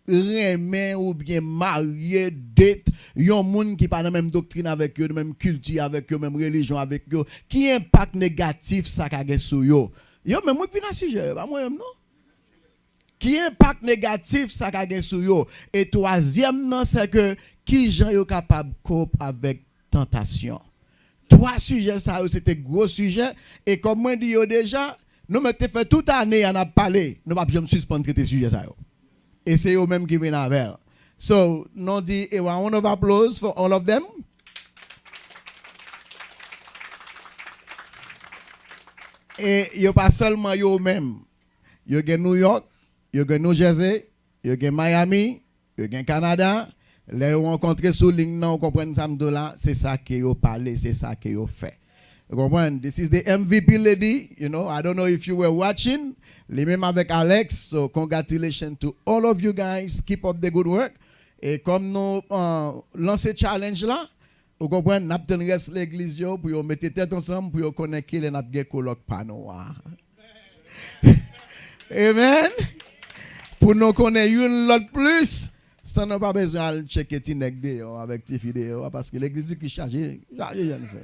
remet ou bien marié date yon moun qui pas la même doctrine avec eux, même culture avec eux, même religion avec eux, qui impact négatif ça ka gen sou yo. Yo même moi qui vinn à sujet, pas moi même non. Qui impact négatif ça ka gen sou yo. Et troisième non c'est que qui gens yo capable cope avec tentation. 3 sujets ça c'était gros sujet et comme moi dit yo déjà, nous mettez fait toute année on a parlé, nous pas jamais suspendre traiter sujet ça yo. Et c'est eux-mêmes qui viennent avec. So, nous dit a round of applause for all of them. Et il n'y a pas seulement eux même. Il y a New York, il y a New Jersey, il y a Miami, il y a Canada. Les rencontrés sur ligne, on comprend ça, c'est ça qu'ils ont parlé, c'est ça qu'ils ont fait. You comprend? This is the MVP lady, you know. I don't know if you were watching. Les mêmes avec Alex. So congratulations to all of you guys. Keep up the good work. Et comme nous lancer challenge là, vous comprenez, nous avons l'église pour mettre tête ensemble pour connaître qui est notre colloque panneau. Amen. Pour nous connaître une l'autre plus, ça n'a pas besoin de checker Tinec avec tes vidéos parce que l'église qui charge, jeune frère.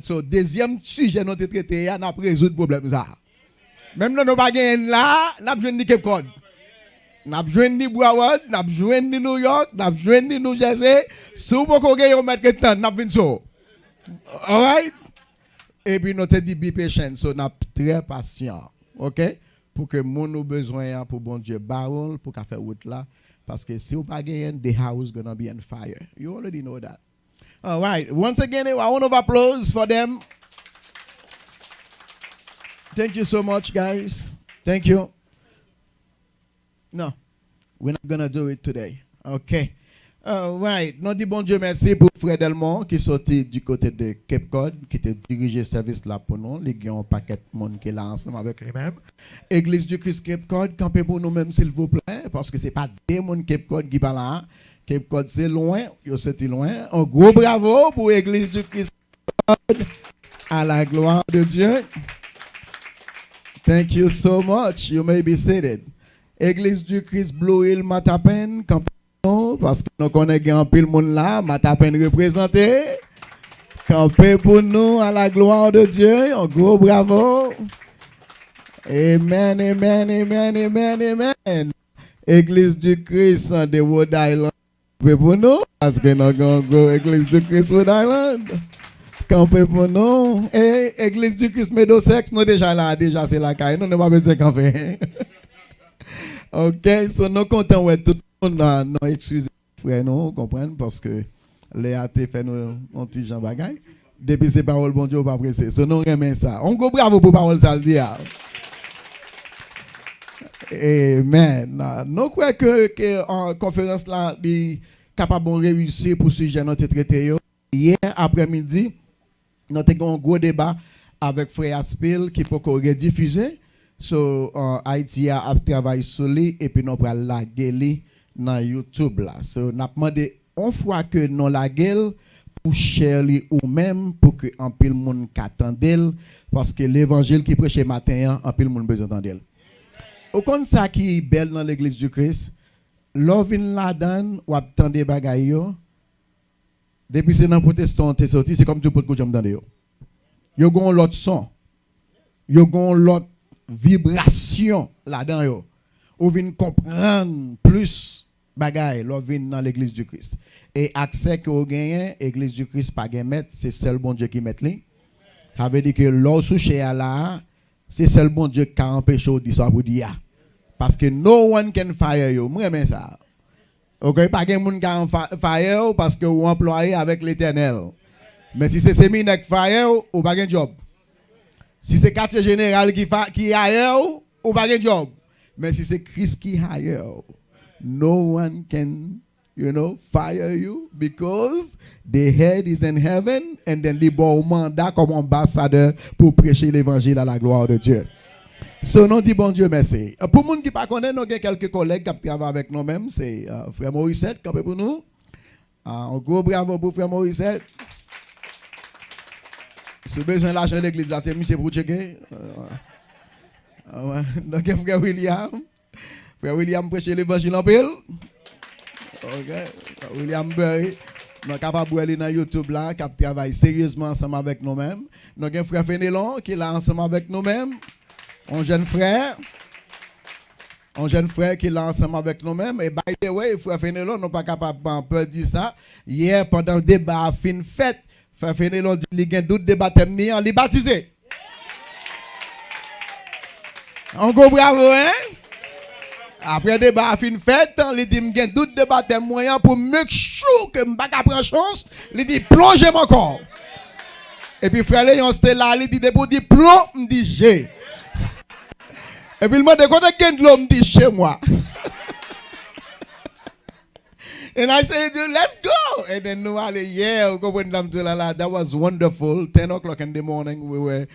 So, deuxième sujet nous traité, on a résoudre le problème ça. Même nous pas gagné là, nous avons joué Cape Cod. Nous avons joué Broward, nous avons joué New York, nous avons joué New Jersey. Si vous pouvez gagner au mètre de temps, nous avons so. All right? Et puis nous te dit be patient, so nous très patient. OK? Pour que mon besoin pour bon Dieu barrel pour faire route là parce que si vous pas gagner, the house gonna be on fire. You already know that. All right. Once again, a round of applause for them. Thank you so much, guys. Thank you. No, we're not gonna do it today. Okay. All right. Nous disons bon Dieu merci pour Frère Delmont qui sorti du côté de Cape Cod, qui était dirigé service là pour nous. Il y a un paquet de monde qui est là ensemble avec lui-même. Église du Christ Cape Cod, campez pour nous-mêmes s'il vous plaît, parce que c'est pas des monde Cape Cod qui parlent là. Cape Cod c'est loin, c'est loin. Un gros bravo pour Église du Christ Cape Cod, à la gloire de Dieu. Thank you so much. You may be seated. Église du Christ Blue Hill Matapen, campez parce que nous connaissons un pile monde là, Matapen représenté. Campez pour nous à la gloire de Dieu. Un gros bravo. Amen, amen, amen, amen, amen. Église du Christ de Rhode Island. Campez pour nous parce que nous avons Église du Christ Rhode Island. Campez pour nous. Et Église du Christ Meadowsex, nous déjà là, déjà c'est la caille. Nous n'avons pas besoin de camper. OK, so nous comptons ouais, tout le monde non excusez frère nous comprendre parce que les athées fait nous un petit Jean bagaille depuis ces paroles bon Dieu pas pressé. So nous remet ça. On go bravo pour parole ça le dit. Amen. Nous croyons que en conférence là est capable de réussir pour sujet notre traité. Hier après-midi, nous avons un gros débat avec frère Aspil qui peut rediffuser. So, Haïti a travaillé sur lui et puis nous allons la gueule dans YouTube là. So, nous avons demandé une fois que nous la gueule pour chercher ou même pour que un pile monde qu'attendel parce que l'évangile qui prêche matin un pile monde besoin d'entendre. Au compte ça qui est belle dans l'église du Christ, l'ovin la donne ou attendre bagaille yo. Depuis c'est dans protestant t'es sorti, c'est comme tu peux que j'entendre yo. Yo gon l'autre son. Yo gon l'autre vibration là-dedans yo. Ou vinn comprendre plus bagaille l'on vinn dans l'église du Christ. Et accès que vous gagnez, l'église du Christ pas gagne mettre, c'est seul bon Dieu qui met li. Ça veut dire que l'on souche là, c'est seul bon Dieu qui a empêché au d'histoire pour dire. Parce que no one can fire you. Moi j'aime ça. OK, pas gen moun qui fire parce que vous employé avec l'Éternel. Mais si c'est séminaire qui fire ou pas gen job. Si c'est quartier général qui hire ou pas de job. Mais si c'est Christ qui hire, no one can, fire you because the head is in heaven and then les bon mandat comme ambassadeur pour prêcher l'évangile à la gloire de Dieu. So, nous dit bon Dieu merci. Pour les gens qui ne connaissent pas, nous avons quelques collègues qui travaillent avec nous-mêmes. C'est frère Morissette, qui est pour nous. Un gros bravo pour frère Morissette. Si vous avez besoin d'argent de l'église, c'est monsieur pour checker. Donc, frère William. Frère William prêche l'évangile en pile. OK. William Berry. Nous sommes capables d'aller dans YouTube là, qui travaille sérieusement ensemble avec nous-mêmes. Nous avons frère Fénélon qui est là ensemble avec nous-mêmes. Un jeune frère qui est là ensemble avec nous-mêmes. Et by the way, frère Fénélon, nous ne sommes pas capables de dire ça. Hier, pendant le débat, fin fête, frère Fénélon dit qu'il y a un doute de baptême, il est baptisé. On go bravo, hein? Après le débat, fin fête, il dit qu'il y a un doute de baptême moyen pour make sure que je ne prenne pas chance. Il dit plongez mon corps. Et puis frère Léon c'était là, il dit pour dire plomb, me dit j'ai. Et puis il m'a dit quand est-ce que l'eau me dit chez moi. And I said, let's go. And then yeah, that was wonderful. 10 o'clock in the morning, we were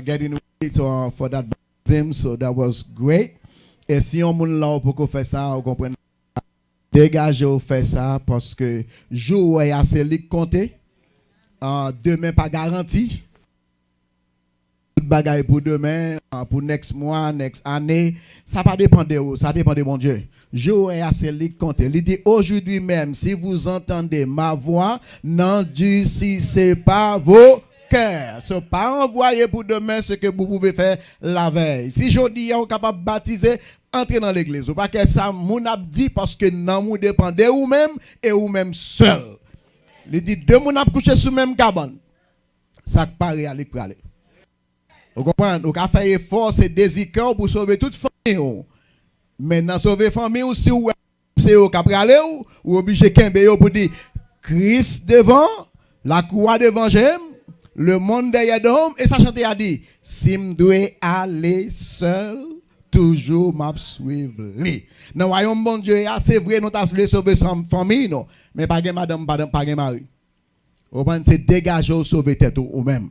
getting ready for that baptism, so that was great. Et si on moun là pour faire ça, vous comprenez? Dégagez ou faire ça parce que jour est assez libre compté. Demain pas garanti. Tout bagaille pour demain, pour next mois, next année, ça pas dépend de vous, ça dépend de mon Dieu. Jour est assez libre compté. Il dit aujourd'hui même, si vous entendez ma voix, n'endurcissez pas vos cœurs. Ce n'est pas envoyé pour demain ce que vous pouvez faire la veille. Si je dis vous êtes capable de baptiser, entrez dans l'église. Ou pas que ça, mon a dit parce que non, vous dépendez vous-même et vous-même seul. Il dit deux moun a couché sous même cabane. Ça paraît à l'école. Vous comprenez? Vous avez fait effort, c'est désir pour sauver toute famille. Maintenant, sauver famille ou si vous c'est au capralé ou obligé de pour dire Christ devant, la croix devant j'aime, le monde derrière d'homme, et ça chante a dit si me dois aller seul, toujours m'a suivre. Dans le royaume bon Dieu, c'est vrai, nous avons sauver sa famille, non, mais pas madame, pas mari. Vous comprenez? C'est dégager ou sauver tête ou même.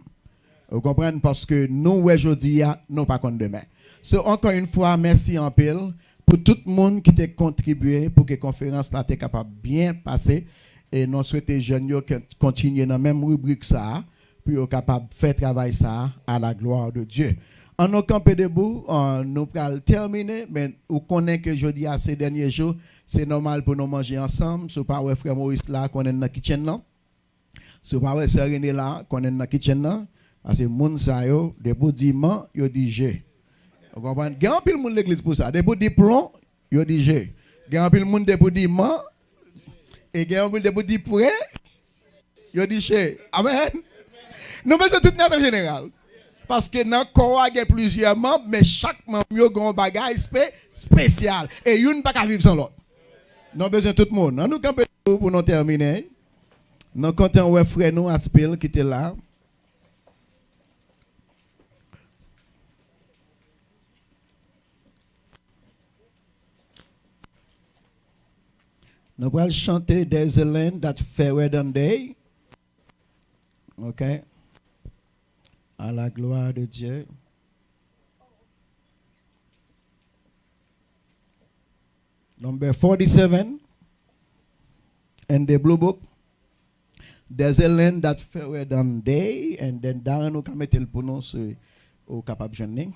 Vous comprenez? Parce que nous, aujourd'hui, nous pas contre demain. So, encore une fois, merci en pile pour tout le monde qui t'a contribué pour que la conférence là soit capable de bien passer. Et nous souhaitons jeunes continuer dans la même rubrique ça, pour être capable de faire travail ça à la gloire de Dieu. En nous camper debout, nous allons terminer, mais vous connaissez que jeudi à ces derniers jours, c'est normal pour nous manger ensemble. Ce n'est pas le frère Maurice là qu'on est dans la kitchen là. Ce n'est pas le frère René là qu'on est dans la kitchen là. Parce que moun sa yo, debout di man, yo di G. Vous comprenez? Il y a un peu de monde l'église pour ça. Debout di plomb, yo di G. Il y a un peu de monde debout di man, et il y a un peu de debout di prêt, yo di G. Amen. Nous faisons tout notre général. Parce que dans le corps, il y a plusieurs membres, mais chaque membre a un bagage spécial. Et il ne peut pas vivre sans l'autre. Nous avons besoin de tout le monde. Nous campons pour nous terminer. Nous comptons un frère nous, Aspil, qui était là. Nous allons chanter There's a Land That Fairer Than Day. OK? À la gloire de Dieu. Number 47 in the Blue Book. There's a land that fairer than day. And then Darren nous mettre le pour nous au capable jeune.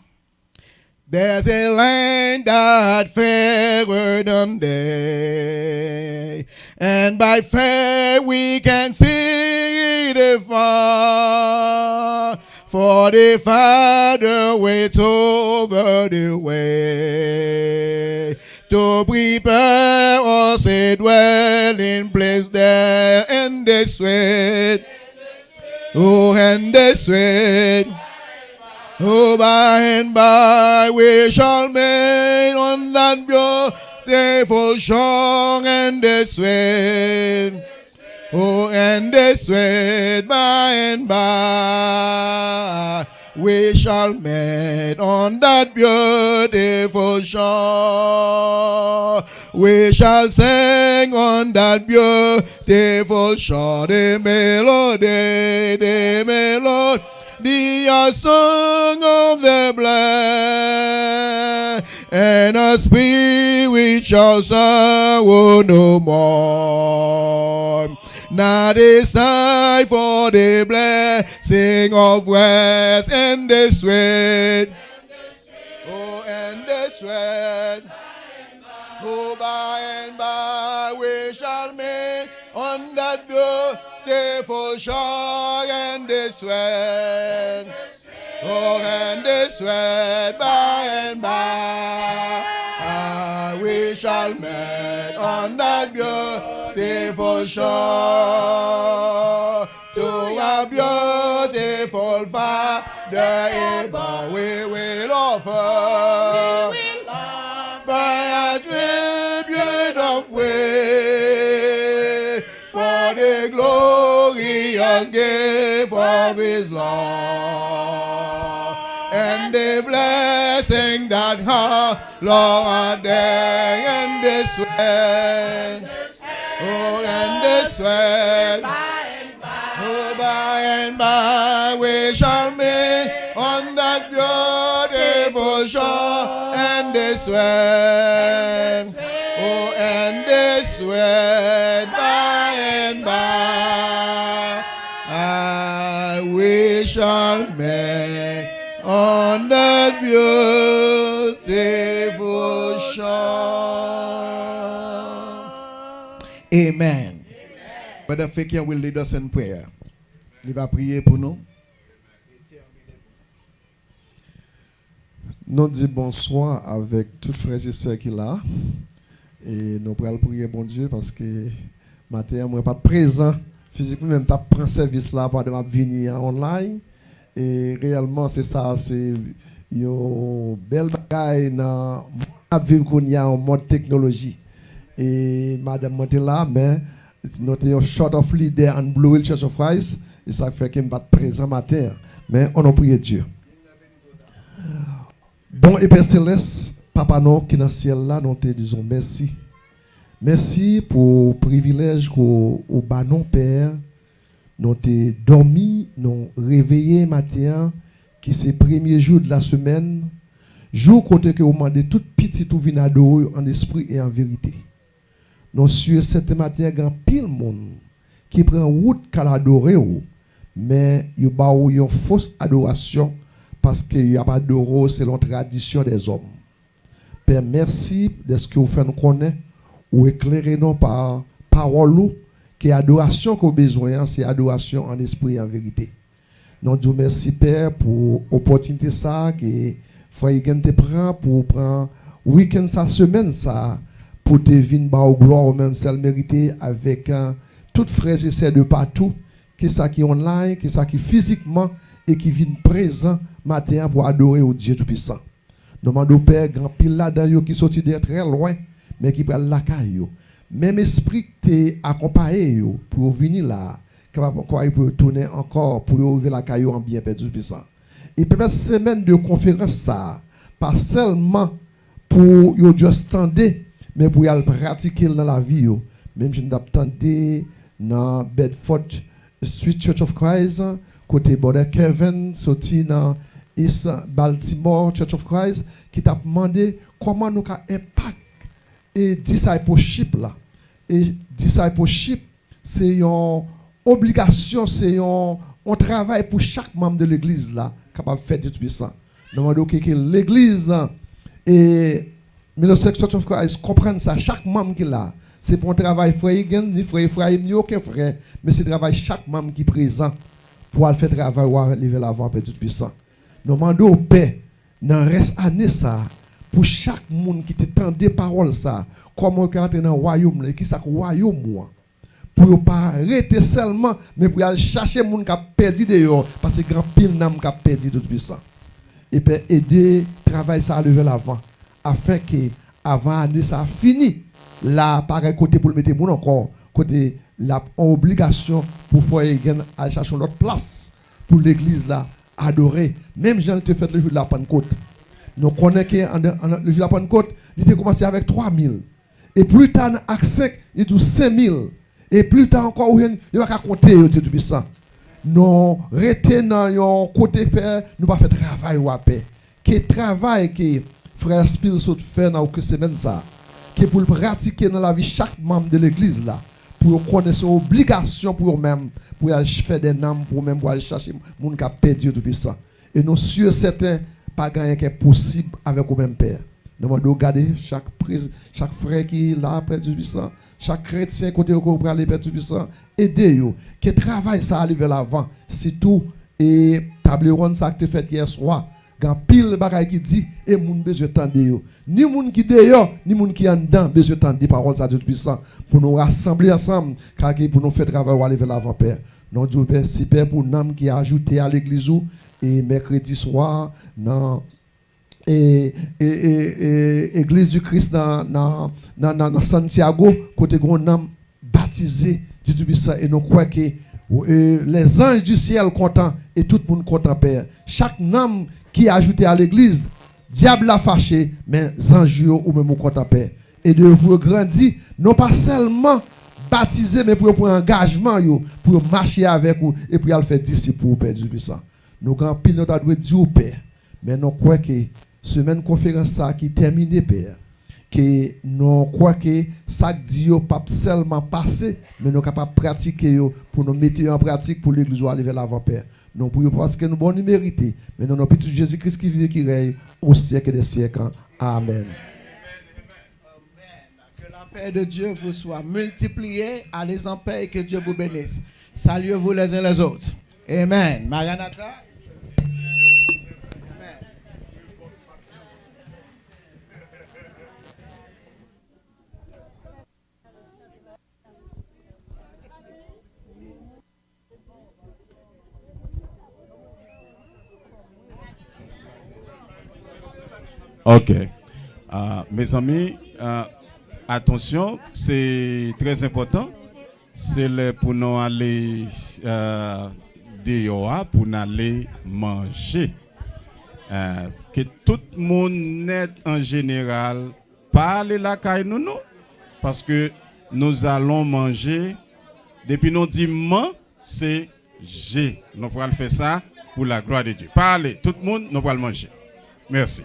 There's a land that fairer than day, and by faith we can see the far. For the Father waits over the way to prepare us a dwelling place there, and the sweat, oh, and the sweat. Oh, by and by we shall make on that beautiful shore, and the sweat. Oh, and the sweat by and by we shall meet on that beautiful shore. We shall sing on that beautiful shore the melody, the song of the blessed, and a spiritual sorrow no more. Now decide for the blessing of rest and the sweat. Oh, and the sweat. Oh, by and by we shall meet on that beautiful shore, and the sweat. Oh, and the sweat by and by we shall meet on that beautiful shore. To a beautiful Father above we will offer by a tribute of praise for the glorious just gift of his love. And the blessing that her Lord there and the sweat. Oh, and the sweat. Oh, by and by we shall meet on that beautiful shore. And the sweat. Oh, and the sweat by and by we shall meet on that beautiful shore. Amen. Brother Fekir will lead us in prayer. Il va prier pour nous. Nous disons bonsoir avec tous frères et sœurs qui sont là. Et nous pourrons prier, bon Dieu, parce que matin, moi, pas présent physiquement, même pas prendre service là pour venir online. Et réellement, c'est ça, c'est une belle bagaille dans la vie qu'on y a en mode technologie. Et madame, moi, là, mais notre short of leader en Blue Hill Church of Christ, et ça fait qu'il ne pas présent matin. Mais on a prié Dieu. Bon et Père Céleste, Papa non qui est dans le ciel là, nous te disons merci. Merci pour le privilège qu'au banon Père, nous te dormi, nous réveillé matin, qui c'est le premier jour de la semaine, jour côté que vous demandez tout petit tout vient adorer en esprit et en vérité. Nous sur cette matin, grand pile monde qui prend route qu'à l'adorer, mais il y a une fausse adoration parce qu'il n'y a pas d'euro selon la tradition des hommes. Père, merci de ce que vous faites nous connaître ou éclairer nous par parole qui est adoration qu'on a besoin, c'est adoration en esprit et en vérité. Nous disons merci Père pour l'opportunité ça que frère Igen te prend pour prendre week-end sa semaine ça pour te venir au gloire même celle mérité avec toutes frères et sœurs de partout qui ça qui online, qui ça qui physiquement et qui viennent présent matin pour adorer au Dieu tout-puissant. Nous demandons Père grand pile là dans qui sorti de très loin mais qui prend la caillou. Même esprit t'est accompagné pour venir là, capable pour tourner encore pour ouvrir la caillou en bien perdu puissant. Et peut-être semaine de conférence ça, pas seulement pour yo juste tendre, mais pour y aller pratiquer dans la vie yo. Même je n'attendais dans Bedford Street Church of Christ, côté Border Kevin, sorti dans East Baltimore Church of Christ, qui t'a demandé comment nous avons impact et discipleship là. Et discipleship, c'est une obligation, c'est un travail pour chaque membre de l'église là, capable de faire du puissant. Nous demandons que l'église et Ministry Church of Christ comprennent ça, chaque membre qui est là. C'est pour un travail frère, ni frère, ni aucun frère, mais c'est un travail chaque membre qui est présent pour faire travail ou arriver l'avant pour du puissant. Nous demandons au Père, dans le reste année ça, pour chaque monde qui t'entend des paroles ça, comment on entre dans le royaume, qui ça royaume moi. Pour ne pas arrêter seulement, mais pour aller chercher les gens qui ont perdu dehors, parce que grand pile d'âme qui a perdu tout puissant. Et puis aider travail ça à lever l'avant, afin que avant l'année ça fini. Là, pareil côté pour le mettre mon encore, côté la obligation pour faire aller chercher l'autre place pour l'église là, adorer. Même Jean te fait le jour de la Pentecôte. Nous connaissons que le jour de la Pentecôte, il a commencé avec 3000. Et plus tard, avec 5, il dit 5000. Et plus tard encore, il va compter, Dieu tout-puissant. Nous retenons un côté père, nous pas faire travail ou à paix. Quel travail que frère Spil fait dans la semaine ça, que pour le pratiquer dans la vie chaque membre de l'église là, pour connaître son obligation pour eux-mêmes, pour aller faire des noms, pour même pour aller chercher les gens qui ont perdu tout-puissant. Et nous sûrs certains pas gagner qui est possible avec le même père. Nous devons regarder chaque frère qui est là près du puissant, chaque chrétien côté pour aller près du puissant, aider eux, qui travaille ça à vers l'avant, c'est tout. Et table ronde ça que tu fait hier soir, quand pile bagaille qui dit et moun besoin tendre yo. Ni moun qui dehors, ni moun qui en dedans besoin tendre parole ça Dieu puissant pour nous rassembler ensemble car pour nous faire travail aller vers l'avant père. Non Dieu père, si père pour nam qui a ajouté à l'église et mercredi soir dans église du Christ dans Santiago côté grand nam baptisé Dieu puissant et nous croit que Et les anges du ciel contents et tout le monde content, Père. Chaque homme qui est ajouté à l'église, diable l'a fâché, mais anges ou même content, Père. Et de vous grandir, non pas seulement baptiser, mais pour un engagement, pour marcher avec vous et pour faire disciple pour Père du puissant. Nous grand pile nous doit dire au Père, mais nous croyons que semaine conférence ça qui terminé, Père. Que nous croyons que ça dit pas seulement passer, mais nous capables de pratiquer pour nous mettre en pratique pour l'église aller vers l'avant, Père. Nous pour parce que nous bon mériter, mais nous avons petit Jésus-Christ qui vit qui règne au siècle des siècles. Amen. Que la paix de Dieu vous soit multipliée, allez en paix et que Dieu vous bénisse. Saluez-vous les uns les autres. Amen. Maranatha. Ok. Mes amis, attention, c'est très important. C'est pour nous aller dehors, pour nous aller manger. Que tout le monde net en général parle la caille nous, parce que nous allons manger. Depuis nous disons c'est G. Nous allons faire ça pour la gloire de Dieu. Parlez, tout le monde, nous allons manger. Merci.